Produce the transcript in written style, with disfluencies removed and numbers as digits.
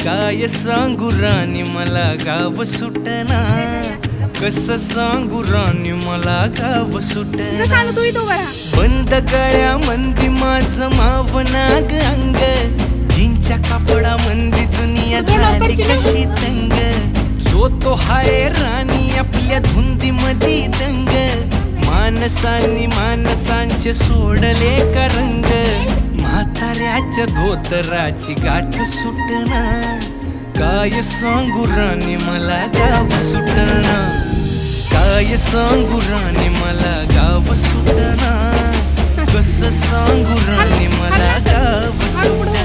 काय सांगू राणी मला गाव सुटना, कसं सांगू राणी मला गाव सुटना. बंद गळ्या मंदी माझं मावनाग अंग, जींच्या कापडा मंदी दुनिया झाली कशी तंग. जो तो हाय राणी आपल्या धुंदी मधी दंग, माणसांनी माणसांचे सोडले का रंग. म्हाताऱ्याच्या धोतराची गाठ सुटना, काय सांगू राणी मला गाव सुटना. काय सांगू राणी मला गाव सुटना, कसं सांगू राणी मला गाव सुटना.